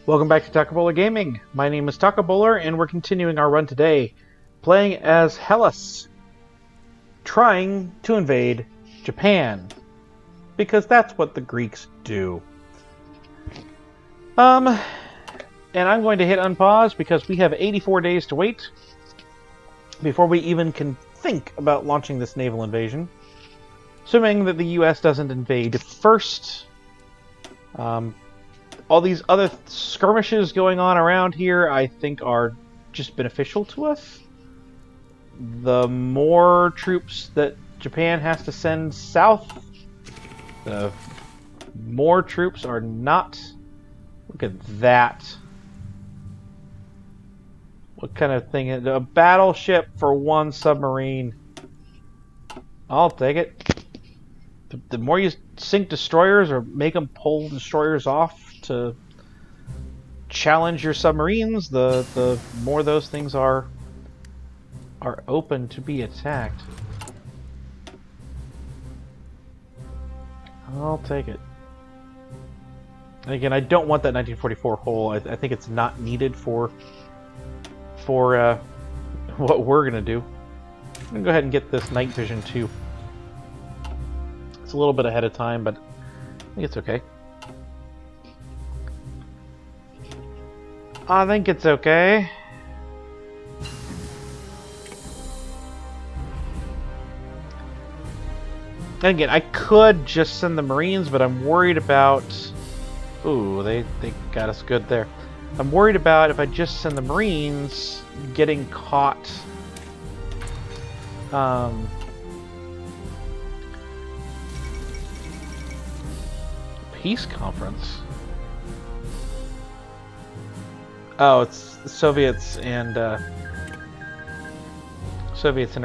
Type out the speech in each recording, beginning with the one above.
Welcome back to Constantinople Gaming. My name is Takabola, and we're continuing our run today, playing as Hellas, trying to invade Japan, because that's what the Greeks do. And I'm going to hit unpause because we have 84 days to wait before we even can think about launching this naval invasion, assuming that the U.S. doesn't invade first. All these other skirmishes going on around here, I think, are just beneficial to us. The more troops that Japan has to send south, the more troops are not... Look at that. What kind of thing? A battleship for one submarine. I'll take it. The more you sink destroyers or make them pull destroyers off to challenge your submarines, the more those things are open to be attacked. I'll take it. And again, I don't want that 1944 hull. I think it's not needed for what we're gonna do. I'm gonna go ahead and get this night vision too. It's a little bit ahead of time, but I think it's okay. I think it's okay. And again, I could just send the Marines, but I'm worried about... Ooh, they got us good there. I'm worried about if I just send the Marines getting caught. Peace conference. Oh, it's the Soviets and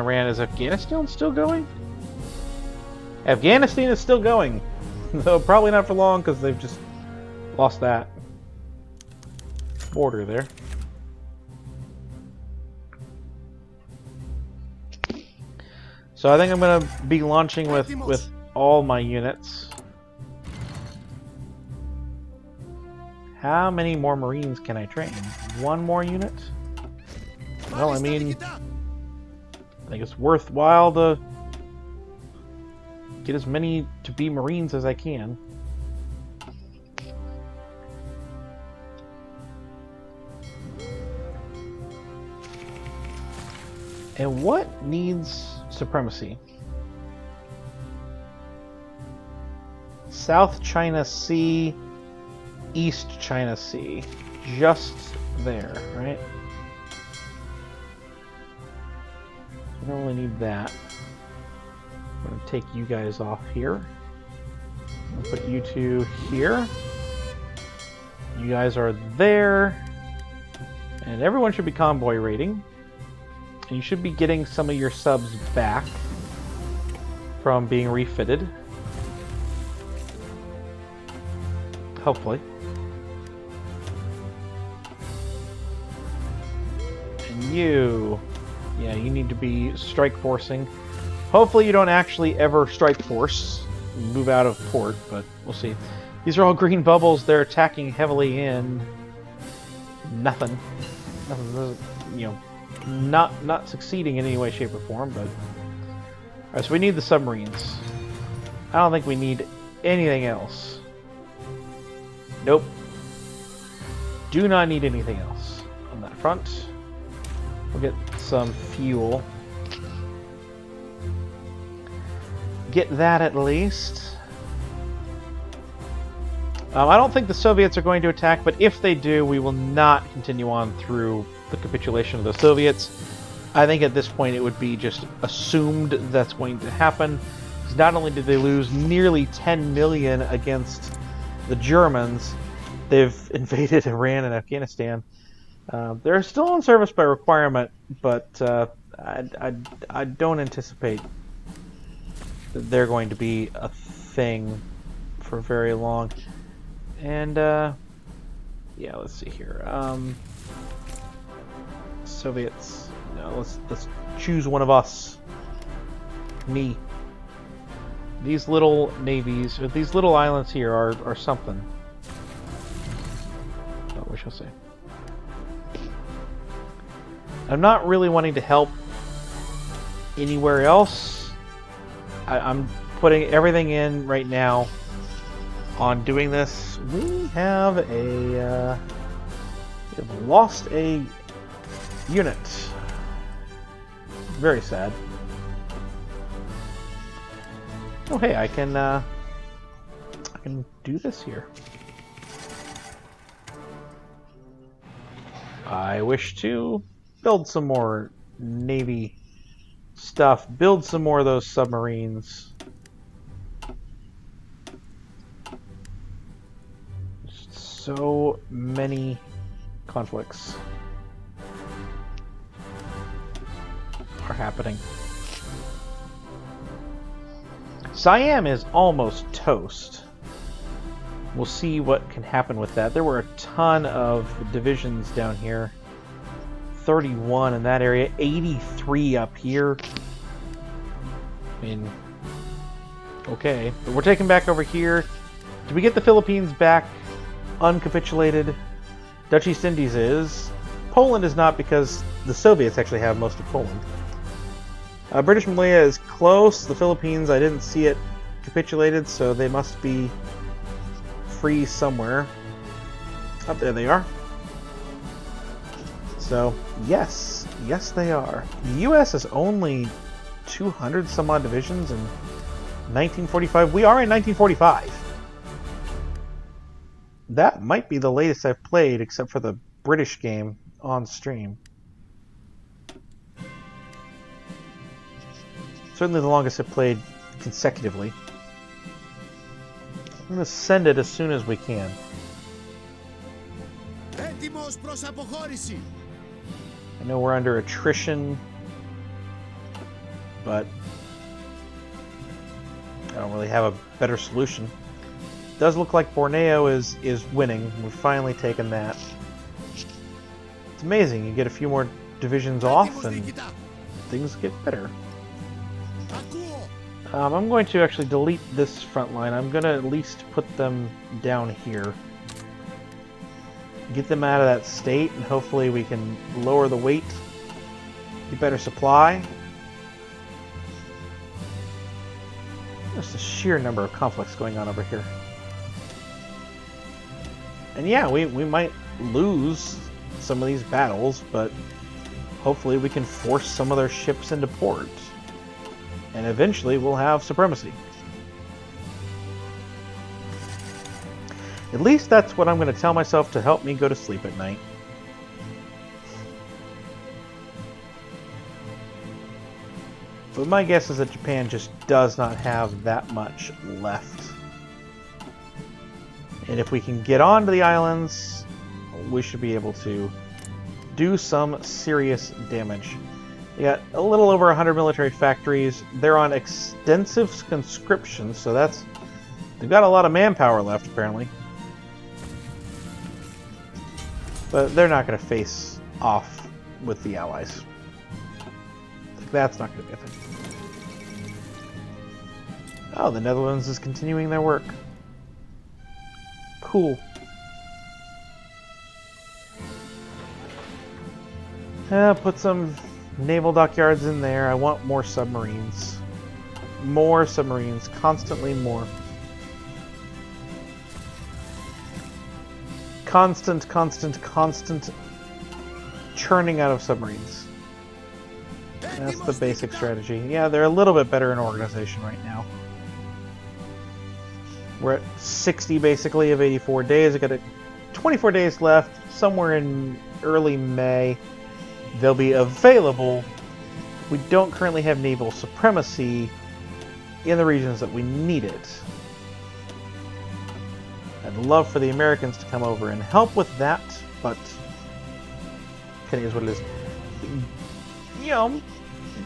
Iran. Is Afghanistan still going? Afghanistan is still going, though probably not for long because they've just lost that border there. So I think I'm going to be launching with all my units. How many more Marines can I train? One more unit? Well, I mean, I think it's worthwhile to get as many to be Marines as I can. And what needs supremacy? South China Sea, East China Sea. Just there, right? I don't really need that. I'm going to take you guys off here. I'll put you two here. You guys are there. And everyone should be convoy raiding. And you should be getting some of your subs back from being refitted. Hopefully. And you... Yeah, you need to be strike forcing. Hopefully you don't actually ever strike force. Move out of port, but we'll see. These are all green bubbles. They're attacking heavily in... Nothing. Nothing, you know... Not succeeding in any way, shape, or form, but... Alright, so we need the submarines. I don't think we need anything else. Nope. Do not need anything else on that front. We'll get some fuel. Get that at least. I don't think the Soviets are going to attack, but if they do, we will not continue on through the capitulation of the Soviets. I think at this point it would be just assumed that's going to happen. Because not only did they lose nearly 10 million against the Germans, they've invaded Iran and Afghanistan. They're still on service by requirement, but I don't anticipate that they're going to be a thing for very long. And yeah, let's see here. Soviets. No, let's choose one of us. Me. These little navies, or these little islands here, are something. shall say. I'm not really wanting to help anywhere else. I'm putting everything in right now on doing this. We have lost a unit. Very sad. Oh hey, I can do this here. I wish to build some more Navy stuff, build some more of those submarines. Just so many conflicts are happening. Siam is almost toast. We'll see what can happen with that. There were a ton of divisions down here. 31 in that area, 83 up here. I mean, okay. But we're taking back over here. Did we get the Philippines back uncapitulated? Dutch East Indies is. Poland is not, because the Soviets actually have most of Poland. British Malaya is close. The Philippines, I didn't see it capitulated, so they must be free somewhere. Up there they are. So, yes, they are. The U.S. is only 200 some odd divisions in 1945. We are in 1945. That might be the latest I've played, except for the British game on stream. Certainly the longest I've played consecutively. I'm going to send it as soon as we can. I know we're under attrition, but I don't really have a better solution. It does look like Borneo is winning. We've finally taken that. It's amazing. You get a few more divisions off and things get better. I'm going to actually delete this front line. I'm going to at least put them down here. Get them out of that state, and hopefully we can lower the weight, get better supply. Just a sheer number of conflicts going on over here. And yeah, we might lose some of these battles, but hopefully we can force some of their ships into port. And eventually we'll have supremacy. At least that's what I'm going to tell myself to help me go to sleep at night. But my guess is that Japan just does not have that much left. And if we can get onto the islands, we should be able to do some serious damage. You got a little over 100 military factories. They're on extensive conscription, so they've got a lot of manpower left, apparently. But they're not going to face off with the Allies. That's not going to be a thing. Oh, the Netherlands is continuing their work. Cool. Put some naval dockyards in there. I want more submarines. More submarines. Constantly more. Constant churning out of submarines. That's the basic strategy. Yeah, they're a little bit better in organization right now. We're at 60 basically of 84 days. I've got 24 days left. Somewhere in early May, they'll be available. We don't currently have naval supremacy in the regions that we need it. I'd love for the Americans to come over and help with that, but it is what it is. You know,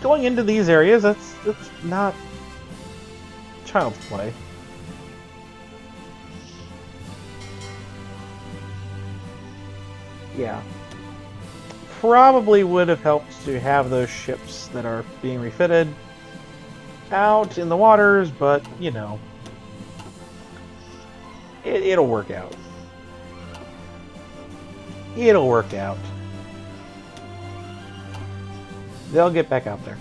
going into these areas, that's not child's play. Yeah. Probably would have helped to have those ships that are being refitted out in the waters, but, you know, it'll work out. It'll work out. They'll get back out there.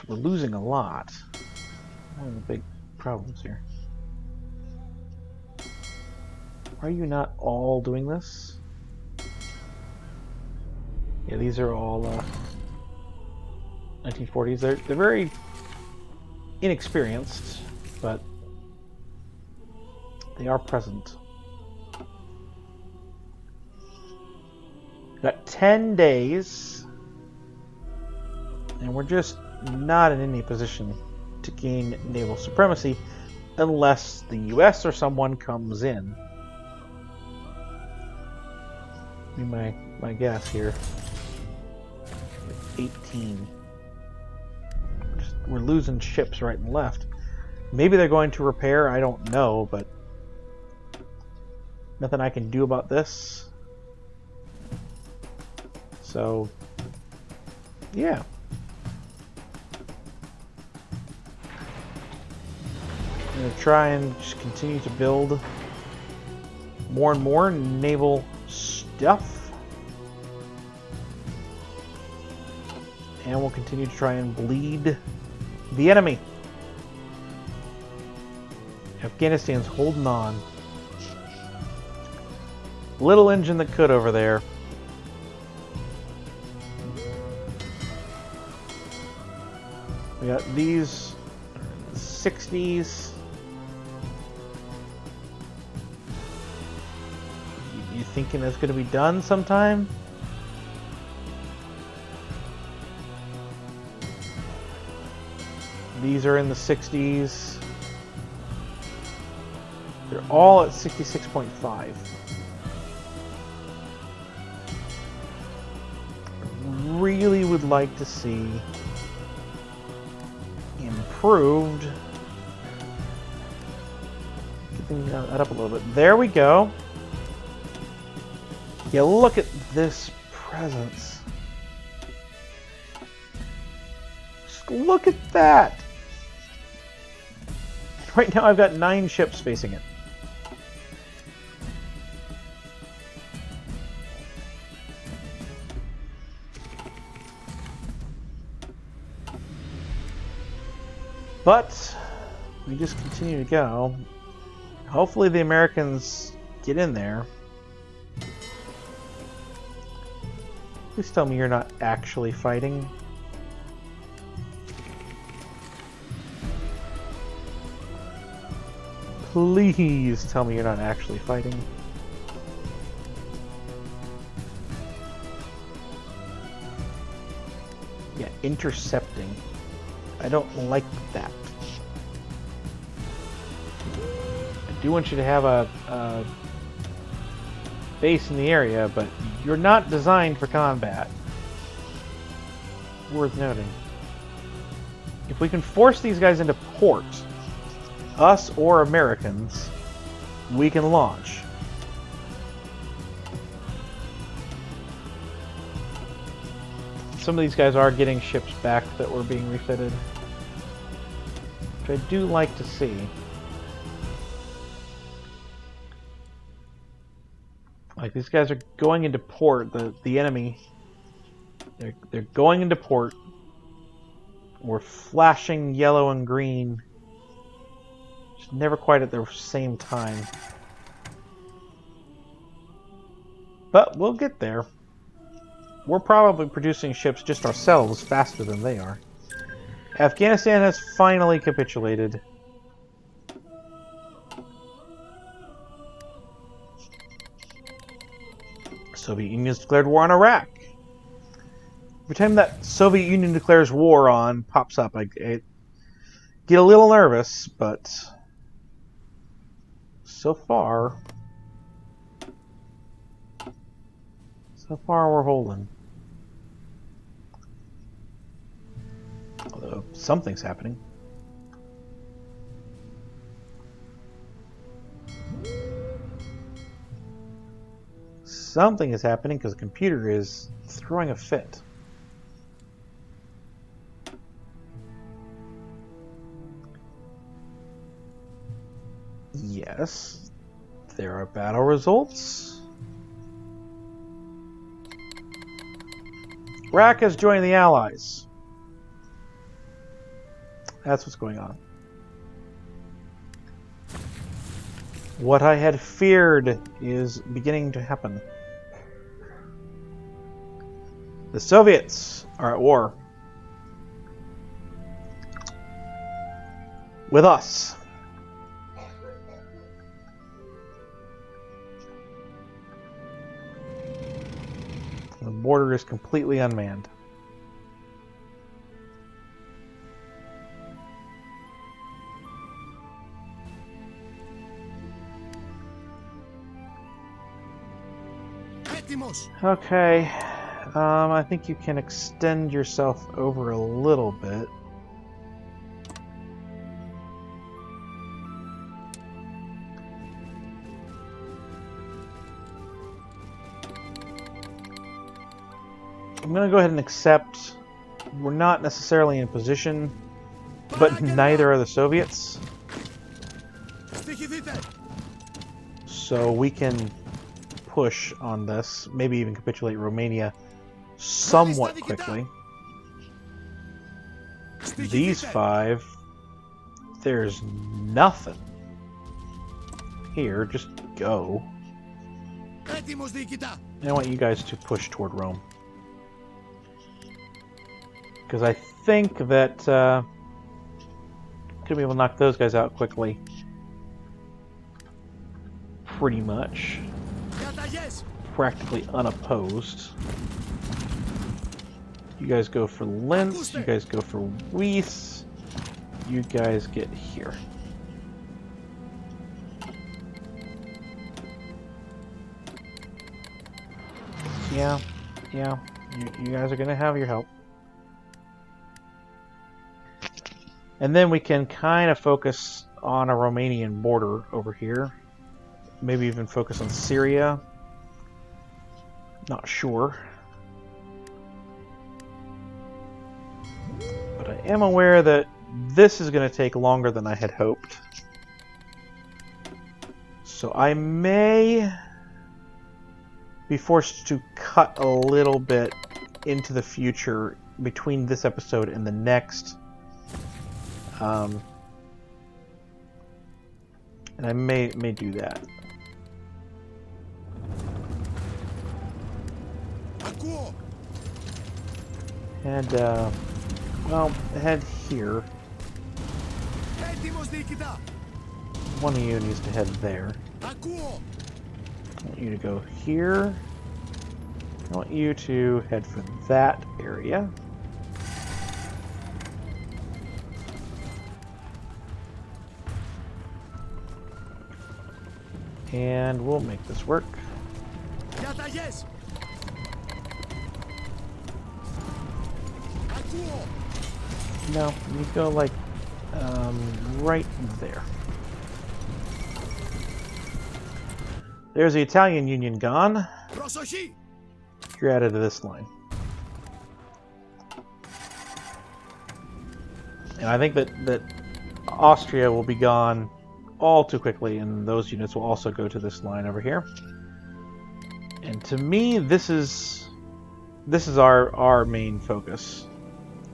We're losing a lot. One of the big problems here. Are you not all doing this? Yeah, these are all 1940s. They're very inexperienced, but they are present. Got 10 days, and we're just not in any position to gain naval supremacy unless the US or someone comes in. Be my guess here. 18. We're losing ships right and left. Maybe they're going to repair, I don't know, but nothing I can do about this. So, yeah. I'm going to try and just continue to build more and more naval stuff. And we'll continue to try and bleed the enemy. Afghanistan's holding on. Little engine that could over there. We got these 60s. You thinking that's going to be done sometime? These are in the 60s. They're all at 66.5. Really would like to see improved. Keeping that up a little bit. There we go. Yeah, look at this presence. Just look at that. Right now I've got 9 ships facing it. But we just continue to go. Hopefully the Americans get in there. Please tell me you're not actually fighting. Please tell me you're not actually fighting. Yeah, intercepting. I don't like that. I do want you to have a base in the area, but you're not designed for combat. Worth noting. If we can force these guys into port, us or Americans, we can launch. Some of these guys are getting ships back that were being refitted, which I do like to see. Like, these guys are going into port, the enemy, they're going into port. We're flashing yellow and green. Just never quite at the same time. But we'll get there. We're probably producing ships just ourselves faster than they are. Afghanistan has finally capitulated. Soviet Union's declared war on Iraq. Every time that Soviet Union declares war on pops up, I get a little nervous, but so far we're holding. Although something's happening. Something is happening because the computer is throwing a fit. Yes, there are battle results. Iraq has joined the Allies. That's what's going on. What I had feared is beginning to happen. The Soviets are at war with us. The border is completely unmanned. Okay, I think you can extend yourself over a little bit. I'm going to go ahead and accept we're not necessarily in position, but neither are the Soviets. So we can push on this, maybe even capitulate Romania somewhat quickly. These five, there's nothing here, just go. And I want you guys to push toward Rome. Because I think that could be able to knock those guys out quickly. Pretty much. Practically unopposed. You guys go for Linz, you guys go for Weiss, you guys get here. Yeah, you guys are gonna have your help. And then we can kind of focus on a Romanian border over here. Maybe even focus on Syria. Not sure. But I am aware that this is going to take longer than I had hoped. So I may be forced to cut a little bit into the future between this episode and the next. And I may do that. And, well, head here. One of you needs to head there. I want you to go here. I want you to head for that area. And we'll make this work. No, you go like right there. There's the Italian Union gone. You're added to this line. And I think that Austria will be gone all too quickly, and those units will also go to this line over here. And to me, this is our main focus.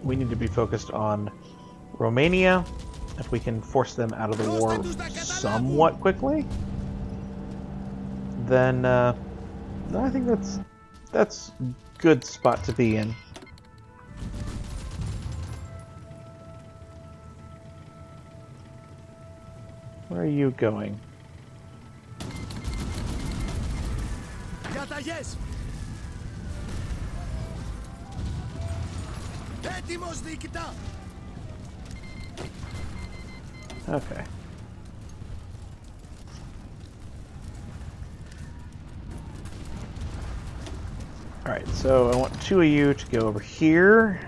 We need to be focused on Romania. If we can force them out of the war somewhat quickly, then I think that's a good spot to be in. Where are you going? Okay. Alright, so I want two of you to go over here.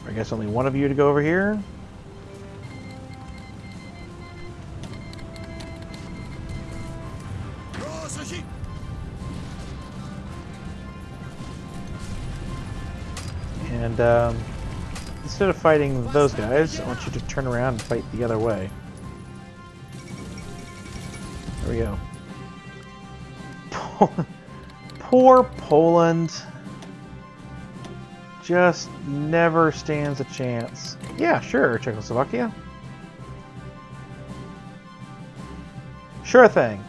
Or I guess only one of you to go over here. And instead of fighting those guys, I want you to turn around and fight the other way. we go. Poor Poland. Just never stands a chance. Yeah, sure, Czechoslovakia. Sure thing.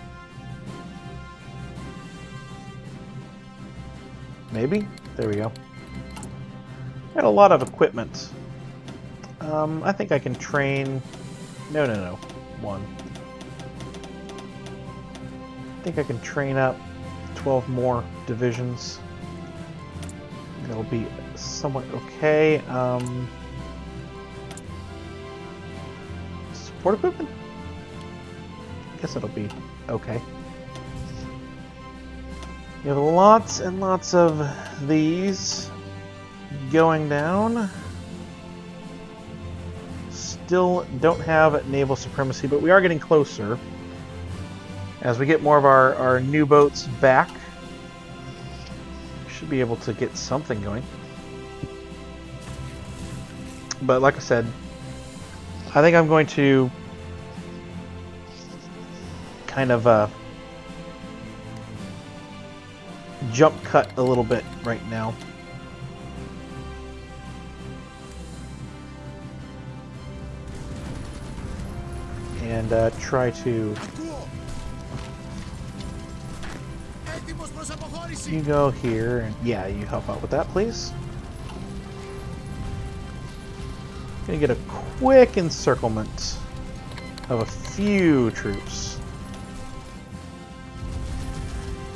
Maybe? There we go. Got a lot of equipment. I think I can train... No. One. I think I can train up 12 more divisions. That'll be somewhat okay. Support equipment? I guess it'll be okay. You have lots and lots of these going down. Still don't have naval supremacy, but we are getting closer. As we get more of our new boats back, we should be able to get something going. But like I said, I think I'm going to kind of jump cut a little bit right now. And try to... You go here, and yeah, you help out with that, please. Gonna get a quick encirclement of a few troops.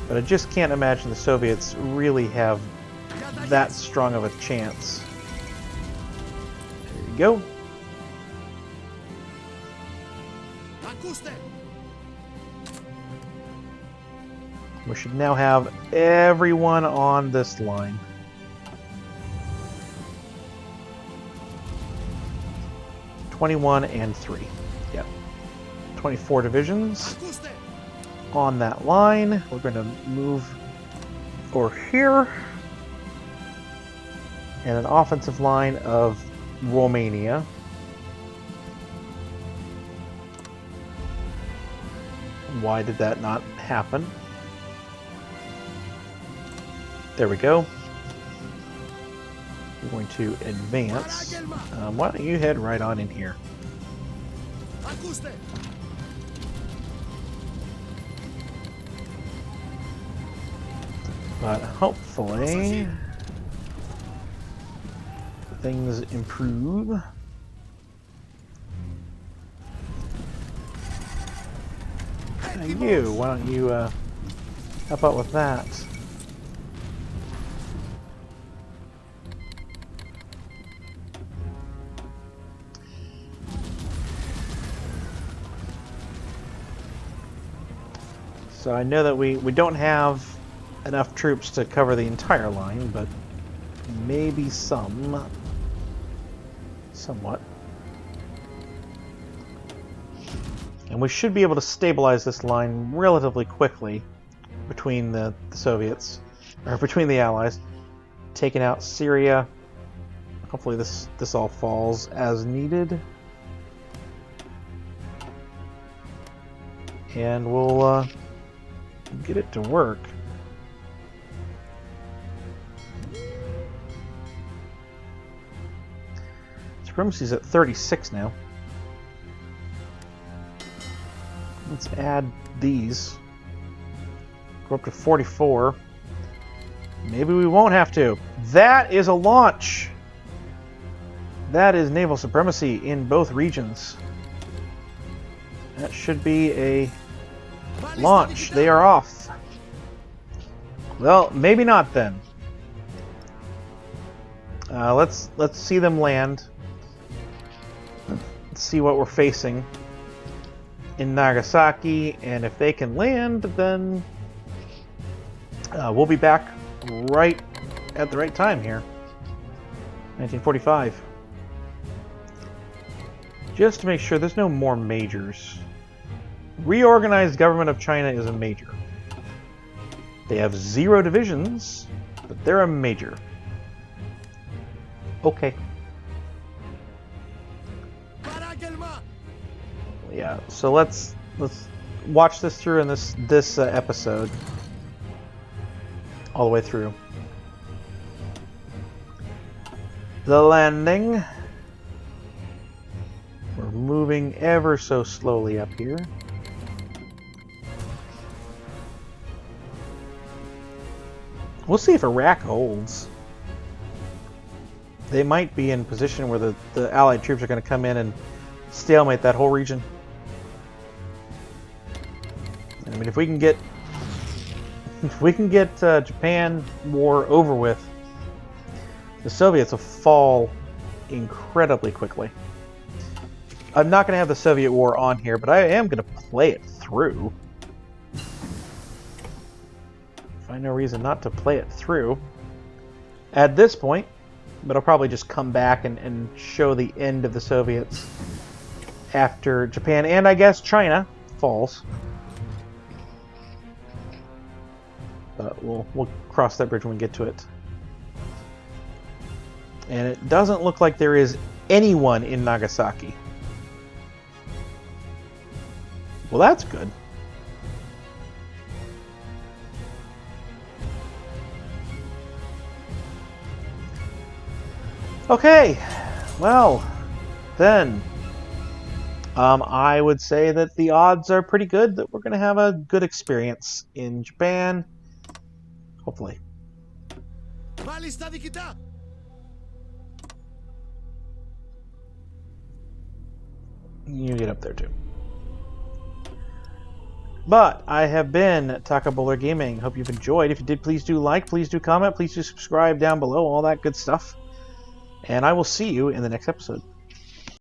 But I just can't imagine the Soviets really have that strong of a chance. There you go. We should now have everyone on this line. (21 and 3). Yep. 24 divisions on that line. We're going to move over here. And an offensive line of Romania. Why did that not happen? There we go. We're going to advance. Why don't you head right on in here? But hopefully things improve. You, why don't you help out with that? So I know that we don't have enough troops to cover the entire line, but maybe somewhat. And we should be able to stabilize this line relatively quickly between the Soviets, or between the Allies. Taking out Syria. Hopefully this all falls as needed. And we'll get it to work. Supremacy's at 36 now. Let's add these. Go up to 44. Maybe we won't have to. That is a launch! That is naval supremacy in both regions. That should be a launch. They are off. Well, maybe not then. Let's see them land. Let's see what we're facing in Nagasaki, and if they can land, then we'll be back right at the right time here. 1945. Just to make sure there's no more majors. Reorganized Government of China is a major. They have 0 divisions, but they're a major. Okay. Yeah, so let's watch this through in this episode, all the way through. The landing. We're moving ever so slowly up here. We'll see if Iraq holds. They might be in position where the Allied troops are going to come in and stalemate that whole region. I mean, if we can get Japan war over with, the Soviets will fall incredibly quickly. I'm not going to have the Soviet war on here, but I am going to play it through. Find no reason not to play it through at this point, but I'll probably just come back and show the end of the Soviets after Japan and I guess China falls. But we'll cross that bridge when we get to it. And it doesn't look like there is anyone in Nagasaki. Well, that's good. Okay, well, then, I would say that the odds are pretty good that we're going to have a good experience in Japan. Hopefully. You get up there too. But I have been Takabola Gaming. Hope you've enjoyed. If you did, please do like, please do comment, please do subscribe down below, all that good stuff. And I will see you in the next episode.